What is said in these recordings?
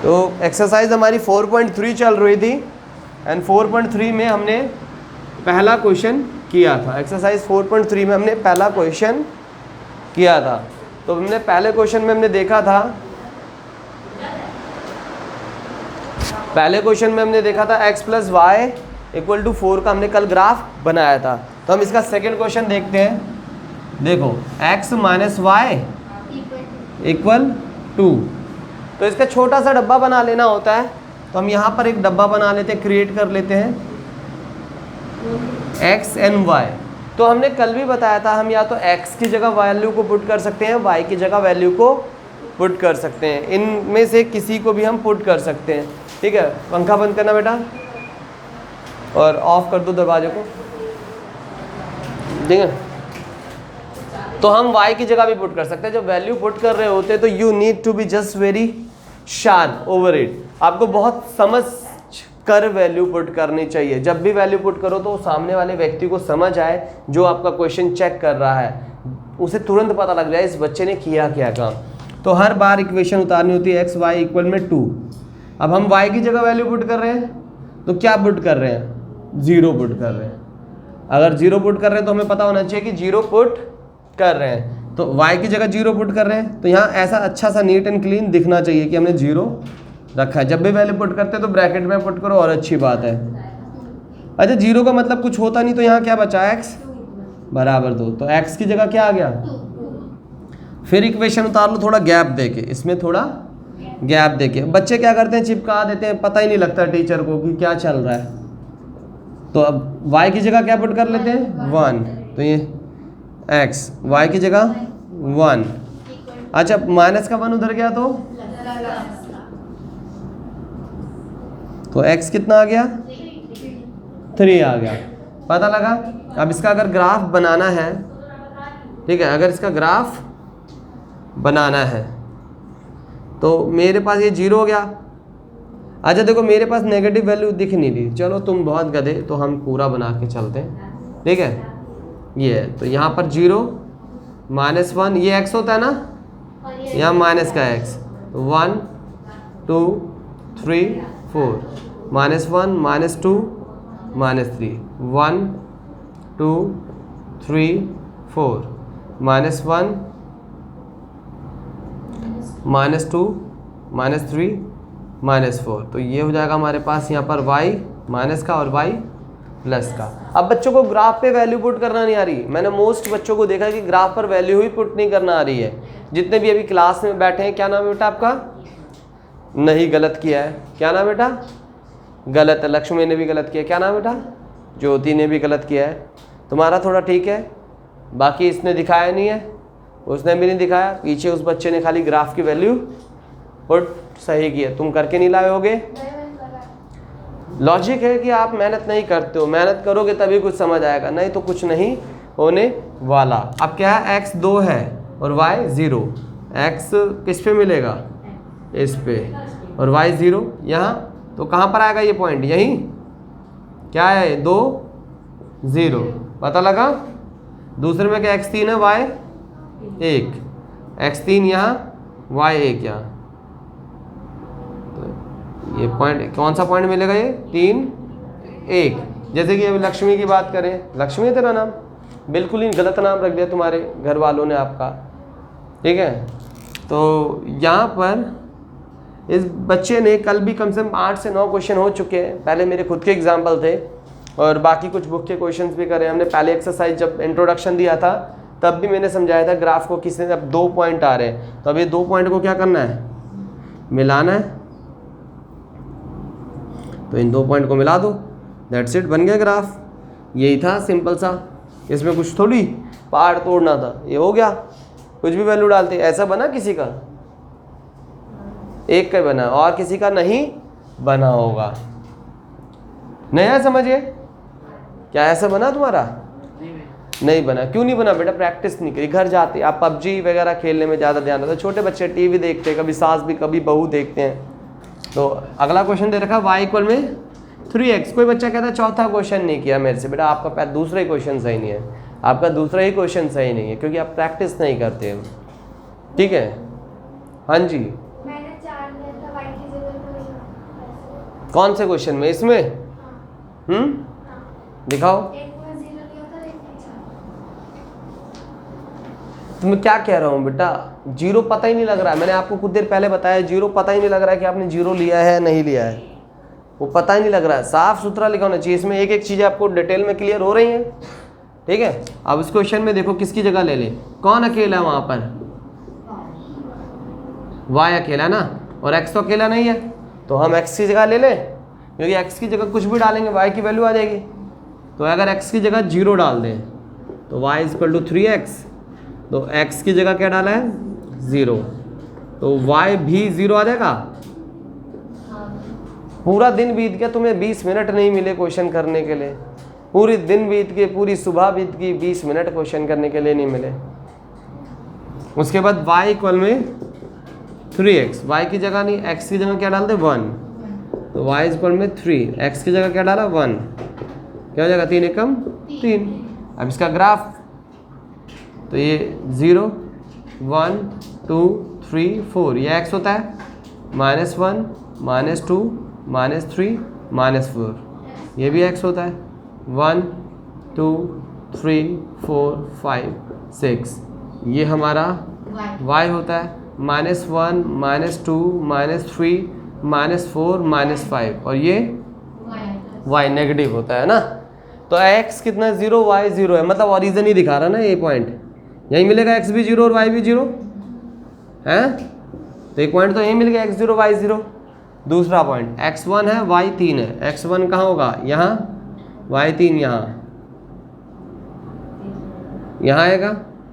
तो एक्सरसाइज हमारी 4.3 चल रही थी एंड 4.3 में हमने पहला क्वेश्चन किया था। एक्सरसाइज 4.3 में हमने पहला क्वेश्चन किया था। तो हमने पहले क्वेश्चन में हमने देखा था, x plus Y equal to 4 का हमने कल ग्राफ बनाया था। तो हम इसका सेकेंड क्वेश्चन देखते हैं। देखो x माइनस वाई इक्वल 2। तो इसका छोटा सा डब्बा बना लेना होता है। तो हम यहाँ पर एक डब्बा बना लेते हैं, क्रिएट कर लेते हैं x एंड y। तो हमने कल भी बताया था हम या तो x की जगह वैल्यू को पुट कर सकते हैं, y की जगह वैल्यू को पुट कर सकते हैं। इनमें से किसी को भी हम पुट कर सकते हैं। ठीक है, पंखा बंद करना बेटा और ऑफ कर दो दरवाजे को। ठीक है, तो हम y की जगह भी पुट कर सकते हैं। जब वैल्यू पुट कर रहे होते हैं तो you need to be just very sharp over it. आपको बहुत समझ कर वैल्यू पुट करनी चाहिए। जब भी वैल्यू पुट करो तो सामने वाले व्यक्ति को समझ आए, जो आपका क्वेश्चन चेक कर रहा है उसे तुरंत पता लग जाए इस बच्चे ने किया क्या काम। तो हर बार इक्वेशन उतारनी होती है x y इक्वल में 2। अब हम y की जगह वैल्यू पुट कर रहे हैं तो क्या पुट कर रहे हैं? 0 पुट कर रहे हैं। अगर 0 पुट कर रहे हैं तो हमें पता होना चाहिए कि 0 पुट कर रहे हैं। तो y की जगह 0 पुट कर रहे हैं तो यहाँ ऐसा अच्छा सा नीट एंड क्लीन दिखना चाहिए कि हमने 0 रखा है। जब भी वैल्यू पुट करते हैं तो ब्रैकेट में पुट करो और अच्छी बात है। अच्छा 0 का मतलब कुछ होता नहीं, तो यहाँ क्या बचा? x बराबर 2। तो x की जगह क्या आ गया? फिर इक्वेशन उतार लो थोड़ा गैप देके, इसमें थोड़ा गैप देके। बच्चे क्या करते हैं, चिपका देते हैं, पता ही नहीं लगता टीचर को कि क्या चल रहा है। तो अब y की जगह क्या पुट कर लेते हैं? 1। तो ये x y की जगह 1। अच्छा माइनस का 1 उधर गया तो x कितना आ गया? 3 आ गया। पता लगा? अब इसका अगर ग्राफ बनाना है, ठीक है, अगर इसका ग्राफ बनाना है तो मेरे पास ये 0 हो गया। अच्छा देखो मेरे पास नेगेटिव वैल्यू दिख नहीं रही, चलो तुम बहुत गधे, तो हम पूरा बना के चलते हैं। ठीक है, ये है। तो यहाँ पर 0 -1 ये x होता है ना, यहाँ माइनस का x। 1 2 3 4 -1 -2 -3 1 2 3 4 -1 -2 -3 -4। तो ये हो जाएगा हमारे पास यहाँ पर y माइनस का और y प्लस का। अब बच्चों को ग्राफ पे वैल्यू पुट करना नहीं आ रही। मैंने मोस्ट बच्चों को देखा कि ग्राफ पर वैल्यू ही पुट नहीं करना आ रही है। जितने भी अभी क्लास में बैठे हैं, क्या नाम है बेटा आपका? नहीं, गलत किया है। क्या नाम बेटा? गलत है। लक्ष्मी ने भी गलत किया। क्या नाम बेटा? ज्योति ने भी गलत किया है। तुम्हारा थोड़ा ठीक है, बाकी इसने दिखाया नहीं है, उसने भी नहीं दिखाया। पीछे उस बच्चे ने खाली ग्राफ की वैल्यू पुट सही किया, तुम करके नहीं लाए होगे। लॉजिक है कि आप मेहनत नहीं करते हो। मेहनत करोगे तभी कुछ समझ आएगा, नहीं तो कुछ नहीं होने वाला। अब क्या है, x 2 है और y 0। x किस पे मिलेगा? इस पे। और y 0 यहाँ। तो कहाँ पर आएगा ये पॉइंट? यहीं। क्या है? 2 0। पता लगा? दूसरे में क्या x 3 है, y 1। x 3 यहाँ, y 1 यहाँ। तो ये पॉइंट कौन सा पॉइंट मिलेगा? ये 3 1। जैसे कि अभी लक्ष्मी की बात करें, लक्ष्मी है तेरा नाम? बिल्कुल ही गलत नाम रख दिया तुम्हारे घर वालों ने आपका। ठीक है, तो यहाँ पर इस बच्चे ने कल भी कम से कम 8 से 9 क्वेश्चन हो चुके हैं। पहले मेरे खुद के एग्जाम्पल थे और बाकी कुछ बुक के क्वेश्चंस भी करे। हमने पहले एक्सरसाइज जब इंट्रोडक्शन दिया था तब भी मैंने समझाया था ग्राफ को किसी ने, अब 2 पॉइंट आ रहे हैं तो अब ये 2 पॉइंट को क्या करना है? मिलाना है। तो इन 2 पॉइंट को मिला दो, दैट्स इट, बन गया ग्राफ। यही था सिंपल सा, इसमें कुछ थोड़ी पहाड़ तोड़ना था। ये हो गया, कुछ भी वैल्यू डालते। ऐसा बना किसी का? एक का बना और किसी का नहीं बना होगा। नया समझिए, क्या ऐसा बना तुम्हारा? नहीं बना। क्यों नहीं बना बेटा? प्रैक्टिस नहीं करी। घर जाते आप पबजी वगैरह खेलने में ज़्यादा ध्यान रहता। छोटे बच्चे टीवी देखते हैं, कभी सास भी कभी बहू देखते हैं। तो अगला क्वेश्चन दे रखा y इक्वल में 3x। कोई बच्चा कहता है चौथा क्वेश्चन नहीं किया मेरे से। बेटा आपका दूसरा ही क्वेश्चन सही नहीं है, आपका दूसरा ही क्वेश्चन सही नहीं है, क्योंकि आप प्रैक्टिस नहीं करते हो। ठीक है, हाँ जी। मैंने 4 लिया था y की जगह कौन से क्वेश्चन में? इसमें दिखाओ। तो मैं क्या कह रहा हूँ बेटा, जीरो पता ही नहीं लग रहा है। मैंने आपको कुछ देर पहले बताया जीरो पता ही नहीं लग रहा है कि आपने जीरो लिया है नहीं लिया है, वो पता ही नहीं लग रहा है। साफ सुथरा लिखा होना चाहिए, इसमें एक एक चीज़ें आपको डिटेल में क्लियर हो रही हैं, ठीक है। अब इस क्वेश्चन में देखो किसकी जगह ले ले, कौन अकेला है वहाँ पर? y अकेला ना, और x तो अकेला नहीं है, तो हम x की जगह ले लें, क्योंकि x की जगह कुछ भी डालेंगे y की वैल्यू आ जाएगी। तो अगर x की जगह 0 डाल दें तो y = 3x, तो x की जगह क्या डाला है? 0, तो y भी 0 आ जाएगा। पूरा दिन बीत गया, तुम्हें 20 मिनट नहीं मिले क्वेश्चन करने के लिए, पूरी दिन बीत गई, पूरी सुबह बीत गई, 20 मिनट क्वेश्चन करने के लिए नहीं मिले। उसके बाद y = 3x, y की जगह नहीं, x की जगह क्या डाल दे? 1, तो y = 3, x की जगह क्या डाला? 1, क्या हो जाएगा? 3 एकम 3। अब इसका ग्राफ, तो ये 0 1 2 3 4, ये x होता है, -1 -2 -3 -4, ये भी x होता है, 1 2 3 4 5 6, ये हमारा y होता है, -1 -2 -3 -4 -5, और ये y नेगेटिव होता है ना। तो x कितना? 0, y 0 है, मतलब ओरिजिन ही दिखा रहा ना ये पॉइंट, यही मिलेगा, x भी 0 और y भी 0 है, तो एक पॉइंट तो यही मिल गया, x 0 y 0। दूसरा पॉइंट x1 है y 3 है, x1 कहाँ होगा? यहाँ, y 3 यहाँ आएगा,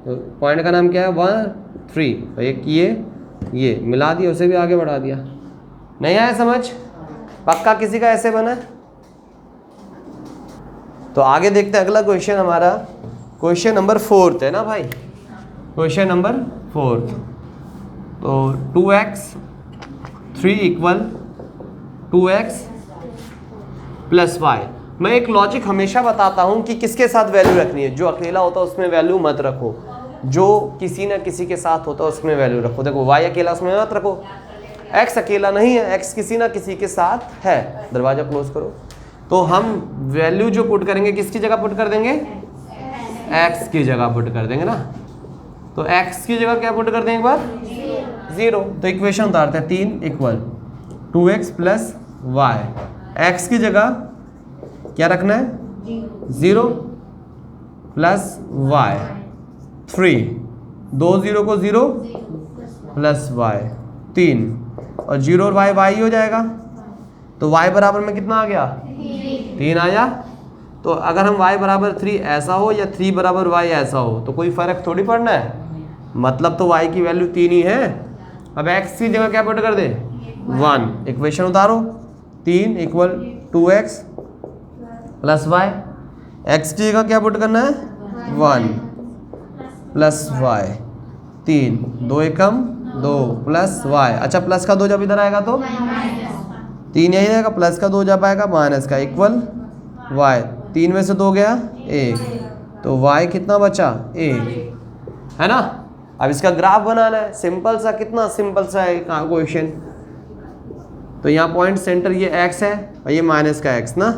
तो पॉइंट का नाम क्या है? 1 3, तो एक ये मिला दिया, उसे भी आगे बढ़ा दिया। नहीं आया समझ? पक्का किसी का ऐसे बना? तो आगे देखते हैं अगला क्वेश्चन हमारा, क्वेश्चन नंबर 4 है ना भाई, क्वेश्चन नंबर 4। तो 2x 3 = 2x + y। मैं एक लॉजिक हमेशा बताता हूँ कि किसके साथ वैल्यू रखनी है। जो अकेला होता है उसमें वैल्यू मत रखो, जो किसी ना किसी के साथ होता है उसमें वैल्यू रखो। देखो y अकेला उसमें मत रखो, x अकेला नहीं है, x किसी ना किसी के साथ है। दरवाजा क्लोज करो। तो हम वैल्यू जो पुट करेंगे किसकी जगह पुट कर देंगे? x की जगह पुट कर देंगे ना। तो x की जगह क्या पुट कर देंगे एक बार? 0। तो इक्वेशन उतारते हैं, 3 = 2x + y। x की जगह क्या रखना है? 0 + y, 3, 2 0 को 0 + y, 3, और 0 और y ही हो जाएगा। तो y बराबर में कितना आ गया? 3 आया। तो अगर हम y = 3 ऐसा हो या 3 = y ऐसा हो तो कोई फ़र्क थोड़ी पड़ना है, मतलब तो y की वैल्यू 3 ही है। अब x की जगह क्या पुट कर दे? 1। इक्वेशन उतारो, 3 = 2x + y। x की जगह क्या पुट करना है? 1 + y, 3, 2 एकम 2 + y। अच्छा, प्लस का 2 जब इधर आएगा तो 3 यही रहेगा, प्लस का 2 जब आएगा माइनस का इक्वल y। 3 में से 2 गया 1, तो y कितना बचा? 1, है ना। अब इसका ग्राफ बनाना है, सिंपल सा, कितना सिंपल सा है क्वेश्चन। तो यहाँ पॉइंट सेंटर ये x है और ये माइनस का x ना,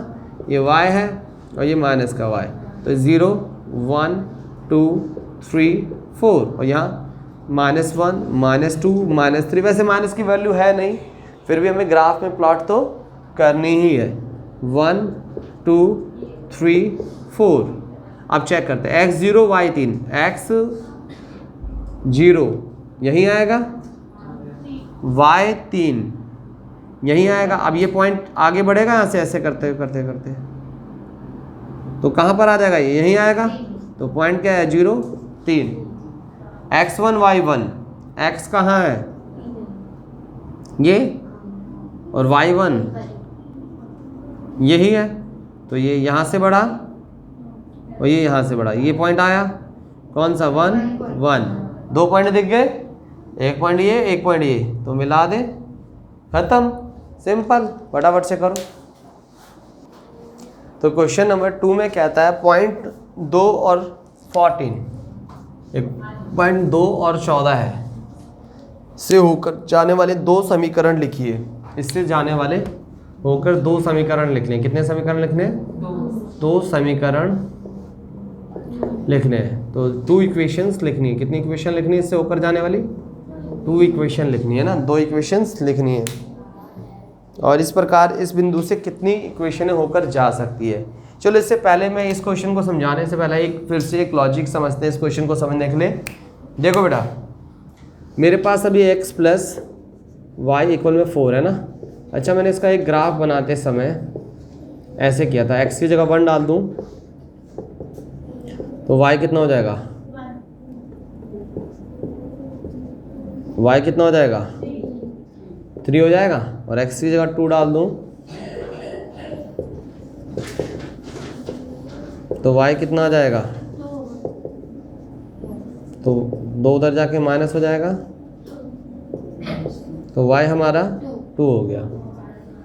ये y है और ये माइनस का y। तो 0 1 2 3 4, और यहाँ -1 -2 -3। वैसे माइनस की वैल्यू है नहीं, फिर भी हमें ग्राफ में प्लॉट तो करनी ही है। 1 2 3 4। अब चेक करते हैं, x 0 y 3, x 0 यहीं आएगा, y 3 यहीं आएगा। अब ये पॉइंट आगे बढ़ेगा यहाँ से, ऐसे करते करते करते तो कहाँ पर आ जाएगा? ये यहीं आएगा। तो पॉइंट क्या है? 0 3, x1 y1, x कहाँ है? ये, और y1 यही है। तो ये यहाँ से बढ़ा और ये यहाँ से बढ़ा, ये पॉइंट आया कौन सा? 1 1। 2 पॉइंट दिख गए, एक पॉइंट ये, एक पॉइंट ये, तो मिला दे, खत्म, सिंपल, फटाफट से करो। तो क्वेश्चन नंबर 2 में कहता है पॉइंट 2 और 14, एक पॉइंट 2 और 14 है, से होकर जाने वाले 2 समीकरण लिखिए। इससे जाने वाले होकर 2 समीकरण लिखने। कितने समीकरण लिखने? 2 समीकरण लिखने हैं। तो 2 इक्वेशंस लिखनी है। कितनी इक्वेशन लिखनी है इससे होकर जाने वाली? 2 इक्वेशन लिखनी है ना, 2 इक्वेशंस लिखनी है। और इस प्रकार इस बिंदु से कितनी इक्वेशनें होकर जा सकती है। चलो इससे पहले मैं इस क्वेश्चन को समझाने से पहले फिर से एक लॉजिक समझते हैं इस क्वेश्चन को समझने के लिए। देखो बेटा, मेरे पास अभी x प्लस वाई इक्वल में 4 है ना। अच्छा, मैंने इसका एक ग्राफ बनाते समय ऐसे किया था, x की जगह 1 डाल दूं तो y कितना हो जाएगा? y कितना हो जाएगा? 3 हो जाएगा। और x की जगह 2 डाल दूं तो y कितना आ जाएगा? तो 2 उधर जाके माइनस हो जाएगा तो y हमारा 2 हो गया।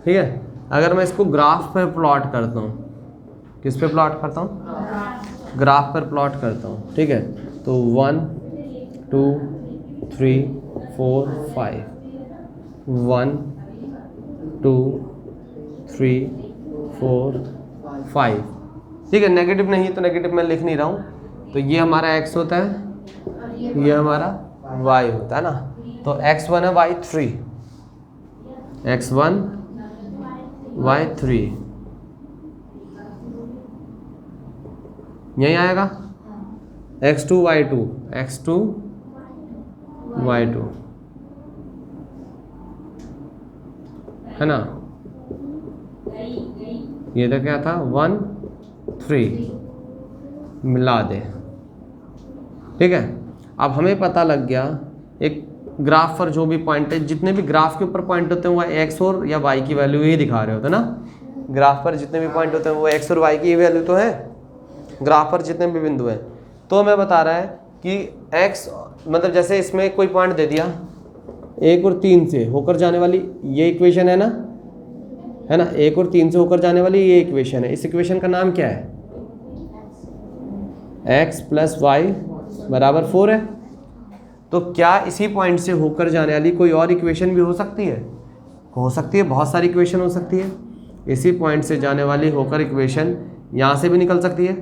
ठीक है। अगर मैं इसको ग्राफ पर प्लॉट करता हूँ, किस पे प्लॉट करता हूँ? ग्राफ पर प्लॉट करता हूँ। ठीक है। तो 1 2 3 4 5 1 2 3 4 5। ठीक है। नेगेटिव नहीं है तो नेगेटिव मैं लिख नहीं रहा हूँ। तो ये हमारा x होता है, ये हमारा y होता है ना। तो x1 है y3, x1 y3 यही आएगा। x2 y2, x2 y2 है ना। ये तो क्या था? 1 3 मिला दे। ठीक है। अब हमें पता लग गया एक ग्राफ पर जो भी पॉइंट है, जितने भी ग्राफ के ऊपर पॉइंट होते हैं वो x और या y की वैल्यू ही दिखा रहे होते हैं ना। ग्राफ पर जितने भी पॉइंट होते हैं वो x और y की वैल्यू तो है ग्राफ पर जितने भी बिंदु हैं। तो हमें बता रहा है कि x मतलब जैसे इसमें कोई पॉइंट दे दिया 1 और 3 से होकर जाने वाली ये इक्वेशन है ना, है ना। 1 और 3 से होकर जाने वाली ये इक्वेशन है। इस इक्वेशन का नाम क्या है? x प्लस वाई बराबर 4 है। तो क्या इसी पॉइंट से होकर जाने वाली कोई और इक्वेशन भी हो सकती है? हो सकती है, बहुत सारी इक्वेशन हो सकती है। इसी पॉइंट से जाने वाली होकर इक्वेशन यहाँ से भी निकल सकती है।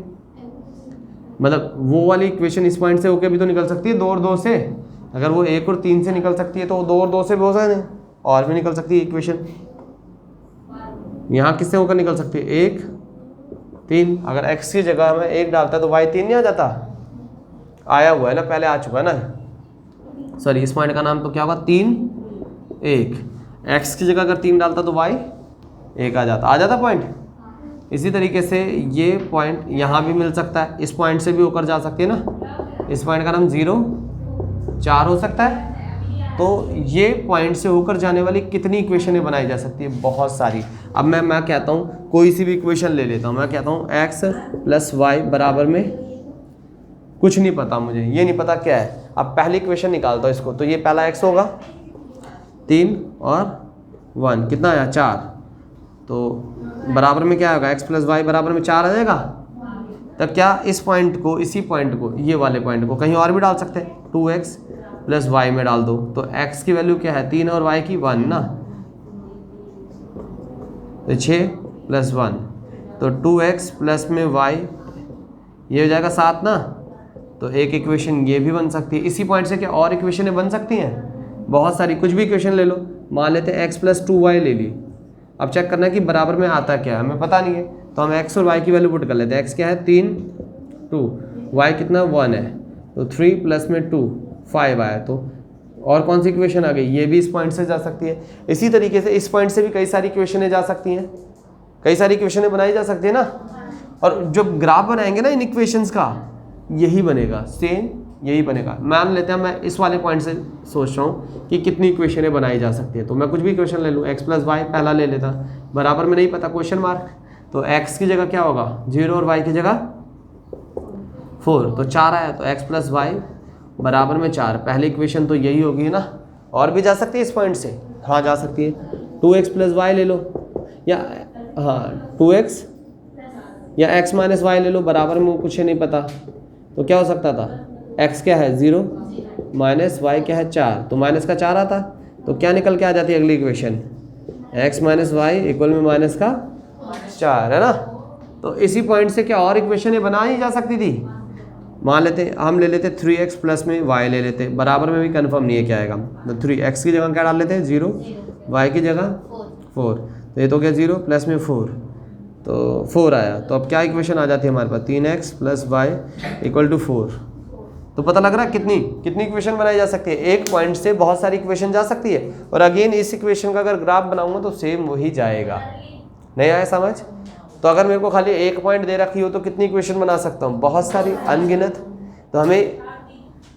मतलब वो वाली इक्वेशन इस पॉइंट से होकर भी तो निकल सकती है 2 और 2 से। अगर वो 1 और 3 से निकल सकती है तो 2 और 2 से भी हो सकते हैं और भी निकल सकती है इक्वेशन। यहाँ किससे होकर निकल सकती है? 1 3। अगर x की जगह हमें 1 डालता है तो y 3 नहीं आ जाता? आया हुआ है ना, पहले आ चुका है ना। सॉरी, इस पॉइंट का नाम तो क्या होगा? 3 1। x की जगह अगर 3 डालता तो y 1 आ जाता पॉइंट। इसी तरीके से ये पॉइंट यहाँ भी मिल सकता है, इस पॉइंट से भी होकर जा सकती है ना। इस पॉइंट का नाम 0 4 हो सकता है। तो ये पॉइंट से होकर जाने वाली कितनी इक्वेशनें बनाई जा सकती है? बहुत सारी। अब मैं कहता हूँ कोई सी भी इक्वेशन ले लेता हूँ। मैं कहता हूँ x प्लस वाई बराबर में कुछ नहीं पता मुझे, ये नहीं पता क्या है। अब पहली इक्वेशन निकालता हूँ इसको। तो ये पहला x होगा 3 और 1 कितना आया? 4। तो बराबर में क्या होगा? x प्लस वाई बराबर में 4 आ जाएगा। तब क्या इस पॉइंट को, इसी पॉइंट को, ये वाले पॉइंट को कहीं और भी डाल सकते हैं। 2x प्लस वाई में डाल दो तो x की वैल्यू क्या है? 3 और y की 1 ना। तो 6 प्लस 1 तो 2x प्लस में y ये हो जाएगा 7 ना। तो एक इक्वेशन ये भी बन सकती है। इसी पॉइंट से क्या और इक्वेशनें बन सकती हैं? बहुत सारी। कुछ भी इक्वेशन ले लो। मान लेते हैं x प्लस 2y ले ली। अब चेक करना है कि बराबर में आता क्या है, हमें पता नहीं है। तो हम x और y की वैल्यू पुट कर लेते हैं। x क्या है? 3 2, y कितना? 1 है। तो 3 प्लस में 2 5 आया। तो और कौन सी इक्वेशन आ गई? ये भी इस पॉइंट से जा सकती है। इसी तरीके से इस पॉइंट से भी कई सारी इक्वेशनें जा सकती हैं, कई सारी इक्वेशनें बनाई जा सकती है ना। और जो ग्राफ बनाएंगे ना इन इक्वेशंस का, यही बनेगा, सेम यही बनेगा। मान लेते हैं मैं इस वाले पॉइंट से सोच रहा हूँ कि कितनी इक्वेशनें बनाई जा सकती है। तो मैं कुछ भी इक्वेशन ले लूँ। x प्लस वाई पहला ले लेता, बराबर में नहीं पता, क्वेश्चन मार्क। तो x की जगह क्या होगा? 0 और y की जगह 4। तो 4 आया। तो x प्लस वाई बराबर में 4। पहली इक्वेशन तो यही होगी ना। और भी जा सकती है इस पॉइंट से? हाँ जा सकती है। 2x प्लस वाई ले लो, या हाँ 2x या x माइनस वाई ले लो, बराबर में कुछ नहीं पता। तो क्या हो सकता था? x क्या है? 0 माइनस y क्या है? 4। तो माइनस का 4 आता। तो क्या निकल के आ जाती है अगली equation? x minus Y equal में माइनस का 4 है ना। तो इसी पॉइंट से क्या और इक्वेशन ये बनाई जा सकती थी। मान लेते हम ले लेते 3x प्लस में y ले लेते, बराबर में भी कंफर्म नहीं है क्या आएगा। तो 3x की जगह क्या डाल लेते हैं 0, y की जगह 4, तो ये तो क्या 0 प्लस में 4, तो 4 आया। तो अब क्या इक्वेशन आ जाती है हमारे पास 3x plus Y equal to 4। तो पता लग रहा है कितनी इक्वेशन बनाई जा सकती है। एक पॉइंट से बहुत सारी इक्वेशन जा सकती है। और अगेन इस इक्वेशन का अगर ग्राफ बनाऊंगा तो सेम वही जाएगा। नहीं आया समझ। तो अगर मेरे को खाली एक पॉइंट दे रखी हो तो कितनी इक्वेशन बना सकता हूँ, बहुत सारी, अनगिनत। तो हमें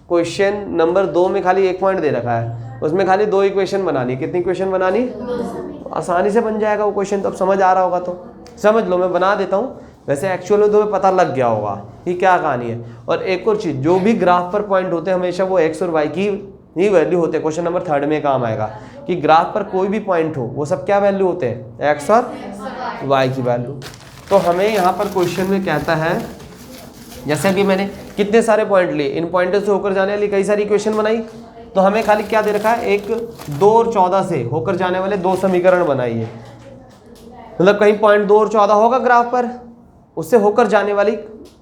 क्वेश्चन नंबर 2 में खाली एक पॉइंट दे रखा है, उसमें खाली 2 इक्वेशन बनानी। कितनी इक्वेशन बनानी, तो आसानी से बन जाएगा वो क्वेश्चन। तो अब समझ आ रहा होगा तो समझ लो, मैं बना देता हूँ। वैसे एक्चुअल में तुम्हें पता लग गया होगा कि क्या कहानी है। और एक और चीज़, जो भी ग्राफ पर पॉइंट होते हैं हमेशा वो एक्स और वाई की ही वैल्यू होते हैं। क्वेश्चन नंबर 3 में काम आएगा कि ग्राफ पर कोई भी पॉइंट हो वो सब क्या वैल्यू होते हैं, एक्स और वाई की वैल्यू। तो हमें यहाँ पर क्वेश्चन में कहता है, जैसे अभी मैंने कितने सारे पॉइंट लिए, इन पॉइंटों से होकर जाने वाली कई सारी इक्वेशन बनाई। तो हमें खाली क्या दे रखा है, 1, 2 और 14 से होकर जाने वाले 2 समीकरण बनाइए। मतलब कहीं पॉइंट 2 और 14 होगा ग्राफ पर, उससे होकर जाने वाली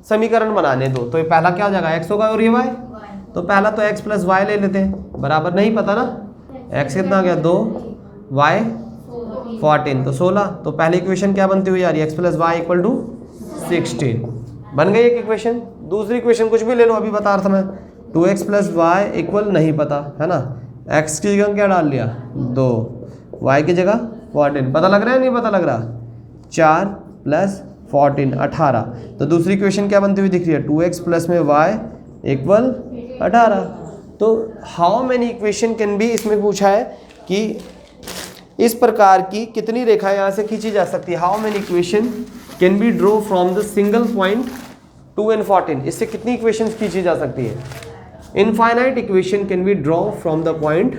समीकरण बनाने दो। तो ये पहला क्या हो जाएगा, एक्स होगा और ये वाई। तो पहला तो एक्स प्लस वाई ले लेते हैं, बराबर नहीं पता ना, एक्स कितना आ गया 2, वाई 14 तो 16। तो पहली इक्वेशन क्या बनती हुई यार, X plus Y equal to 16 बन गई एक इक्वेशन। दूसरी इक्वेशन कुछ भी ले लो, अभी बता रहा था मैं, 2x प्लस वाई इक्वल नहीं पता है ना, x की जगह क्या डाल लिया 2, y की जगह 14। पता लग रहा है नहीं पता लग रहा, 4 प्लस 14 18। तो दूसरी इक्वेशन क्या बनती हुई दिख रही है, 2x प्लस में y इक्वल 18। तो how many equation can be, इसमें पूछा है कि इस प्रकार की कितनी रेखाएं यहाँ से खींची जा सकती है। How many equation can be draw from the single point 2 and 14। इससे कितनी इक्वेशंस खींची जा सकती है। Infinite equation can be draw from the point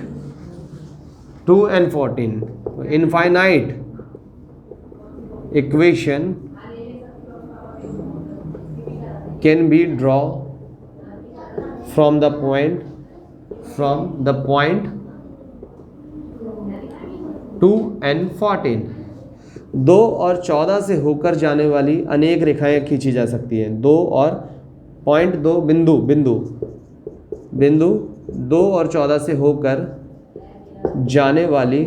2 and 14। Infinite equation can be draw from the point 2 and 14। 2 और 14 से होकर जाने वाली अनेक रेखाएं खींची जा सकती हैं। 2 और पॉइंट 2 बिंदु 2 और 14 से होकर जाने वाली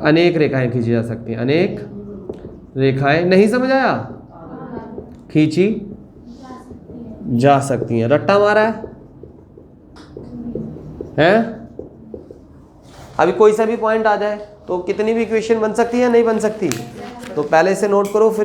अनेक रेखाएं खींची जा सकती हैं। अनेक रेखाएं, नहीं समझ आया, खींची जा सकती हैं। रट्टा मारा है? अभी कोई सा भी पॉइंट आ जाए तो कितनी भी इक्वेशन बन सकती है, नहीं बन सकती। तो पहले से नोट करो, फिर